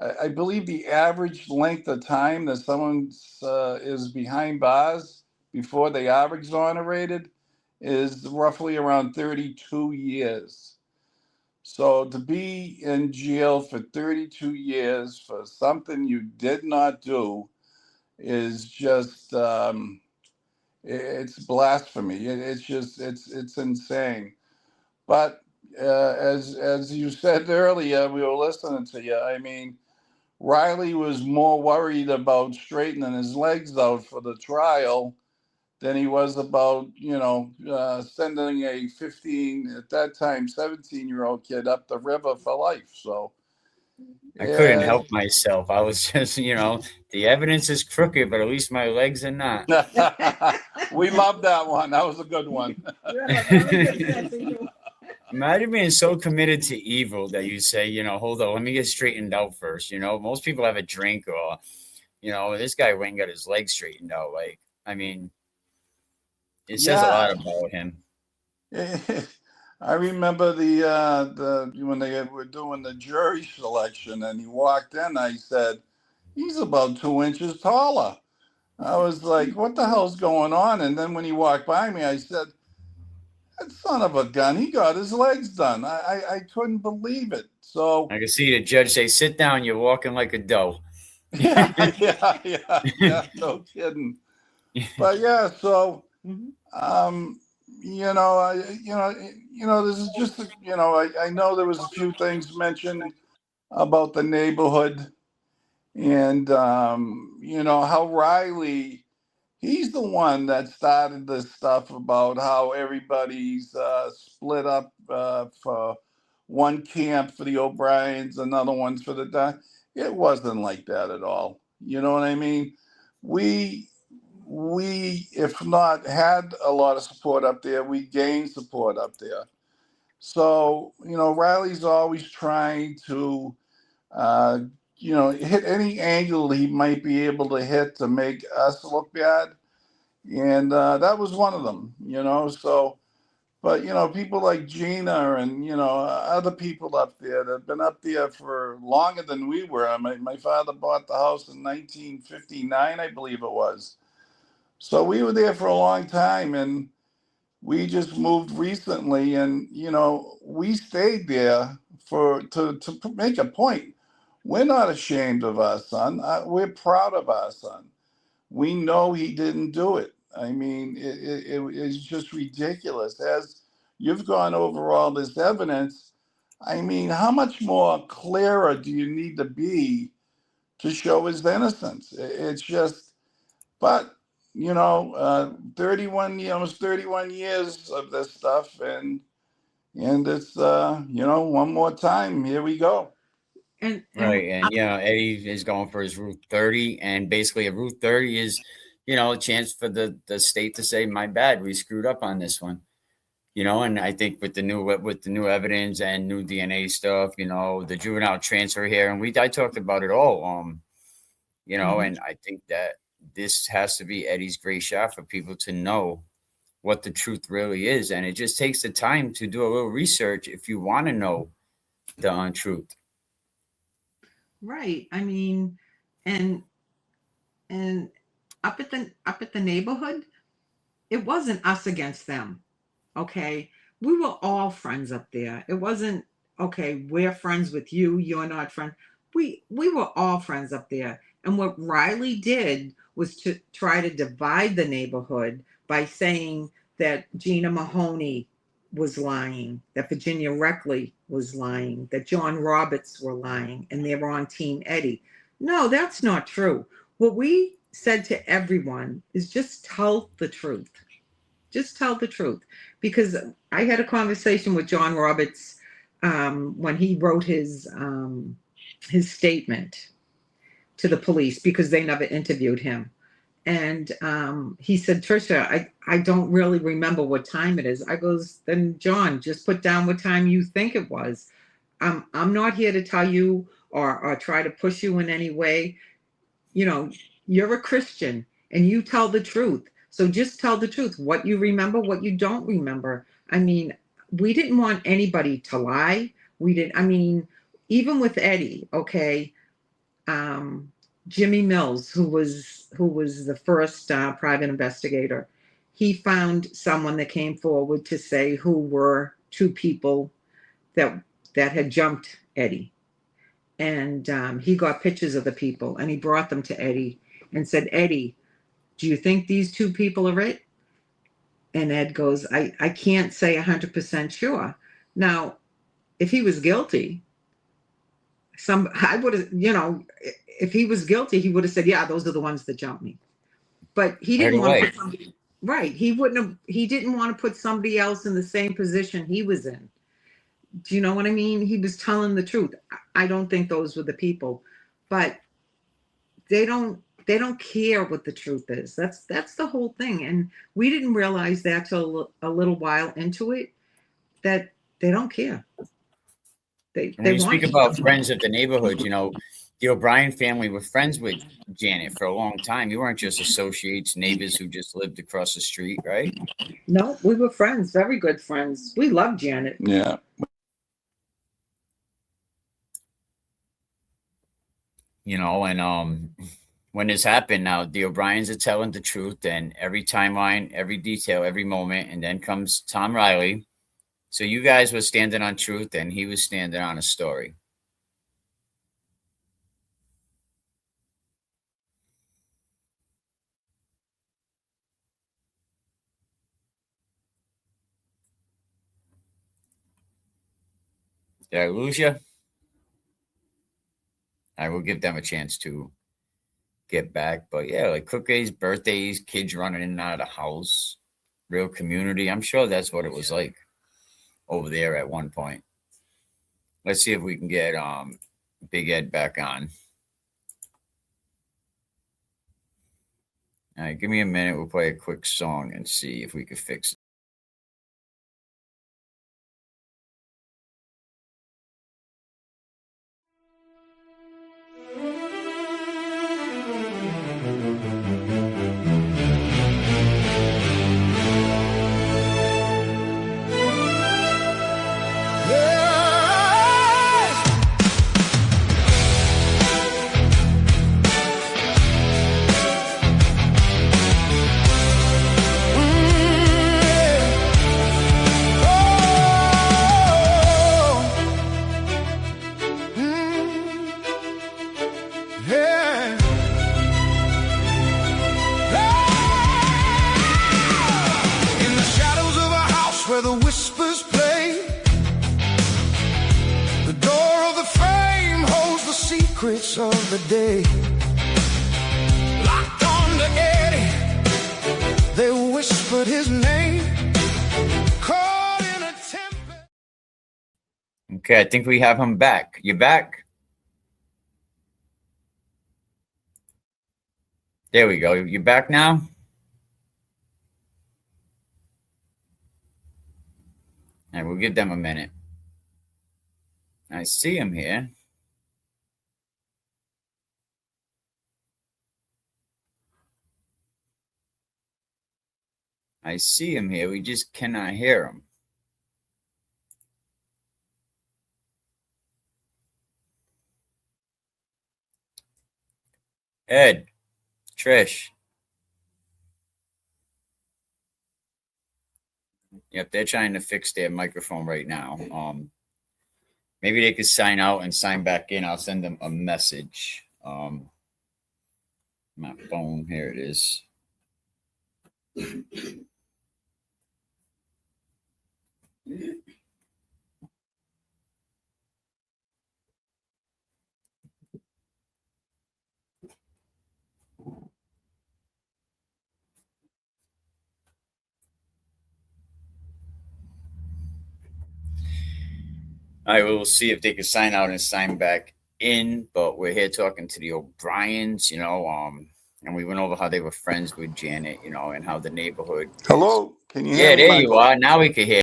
I believe the average length of time that someone is behind bars before they are exonerated is roughly around 32 years. So to be in jail for 32 years for something you did not do is just it's blasphemy. It's just it's insane. But as you said earlier, we were listening to you. I mean, Riley was more worried about straightening his legs out for the trial than he was about, sending a 15, at that time, 17-year-old kid up the river for life. So, I couldn't yeah. help myself. I was just, the evidence is crooked, but at least my legs are not. We love that one. That was a good one. Yeah, that was a good sense. Imagine being so committed to evil that you say, hold on, let me get straightened out first. Most people have a drink or, this guy went and got his legs straightened out. Like, I mean, it says a lot Yeah. about him. I remember the when they were doing the jury selection and he walked in, I said, he's about 2 inches taller. I was like, what the hell's going on? And then when he walked by me, I said, that son of a gun, he got his legs done. I couldn't believe it. So, I can see the judge say, sit down, you're walking like a doe. yeah, no kidding. But yeah, so, this is just, I know there was a few things mentioned about the neighborhood and, how Riley, he's the one that started this stuff about how everybody's split up for one camp for the O'Briens, another one's for the Don. It wasn't like that at all. You know what I mean? We, if not had a lot of support up there, we gained support up there. So, Riley's always trying to, uh, hit any angle he might be able to hit to make us look bad. And that was one of them, So, but, people like Gina and, other people up there that have been up there for longer than we were. My father bought the house in 1959, I believe it was. So we were there for a long time, and we just moved recently, and we stayed there to make a point. We're not ashamed of our son. We're proud of our son. We know he didn't do it. I mean, it's just ridiculous. As you've gone over all this evidence, I mean, how much more clearer do you need to be to show his innocence? It's just, but almost 31 years of this stuff, and it's one more time. Here we go. And Right. And, Eddie is going for his Route 30. And basically, a Route 30 is, a chance for the state to say, my bad, we screwed up on this one. And I think with the new evidence and new DNA stuff, the juvenile transfer here, and I talked about it all, and I think that this has to be Eddie's great shot for people to know what the truth really is. And it just takes the time to do a little research if you want to know the untruth. right. I mean, and and up at the neighborhood, it wasn't us against them. Okay. We were all friends up there. It wasn't okay, we're friends with you, you're not friends. We were all friends up there. And what Riley did was to try to divide the neighborhood by saying that Gina Mahoney was lying, that Virginia Reckley was lying, that John Roberts were lying, and they were on Team Eddie. No, that's not true. What we said to everyone is just tell the truth. Just tell the truth. Because I had a conversation with John Roberts when he wrote his statement to the police because they never interviewed him. And he said, Trisha, I don't really remember what time it is. I goes, then John, just put down what time you think it was. I'm not here to tell you or try to push you in any way. You know, you're a Christian and you tell the truth. So just tell the truth, what you remember, what you don't remember. I mean, we didn't want anybody to lie. We didn't, I mean, even with Eddie, okay, Jimmy Mills, who was the first private investigator, he found someone that came forward to say who were two people that had jumped Eddie, and he got pictures of the people and he brought them to Eddie and said, Eddie, do you think these two people are it? And Ed goes, I can't say 100% sure. Now, if he was guilty, I would have, if he was guilty, he would have said, yeah, those are the ones that jumped me. But he didn't want to put somebody, right. He didn't want to put somebody else in the same position he was in. Do you know what I mean? He was telling the truth. I don't think those were the people, but they don't care what the truth is. That's the whole thing. And we didn't realize that till a little while into it, that they don't care. When you speak about friends of the neighborhood, the O'Brien family were friends with Janet for a long time. You weren't just associates, neighbors who just lived across the street, right? No, we were friends, very good friends. We loved Janet. Yeah. And when this happened, now the O'Briens are telling the truth, and every timeline, every detail, every moment, and then comes Tom Riley. So you guys were standing on truth, and he was standing on a story. Did I lose you? I will give them a chance to get back. But yeah, like cookies, birthdays, kids running in and out of the house, real community. I'm sure that's what it was like over there at one point. Let's see if we can get Big Ed back on. All right, give me a minute. We'll play a quick song and see if we can fix it. Of the day, locked on to Eddie, they whispered his name, caught in a tempest. Okay, I think we have him back. You back? There we go. You back now? All right, we'll give them a minute. I see him here. I see him here. We just cannot hear him. Ed, Trish. Yep, they're trying to fix their microphone right now. Maybe they could sign out and sign back in. I'll send them a message. My phone, here it is. I will see if they can sign out and sign back in, but we're here talking to the O'Briens, and we went over how they were friends with Janet, and how the neighborhood. Hello, can you hear Yeah, me, there Michael? you are. Now we can hear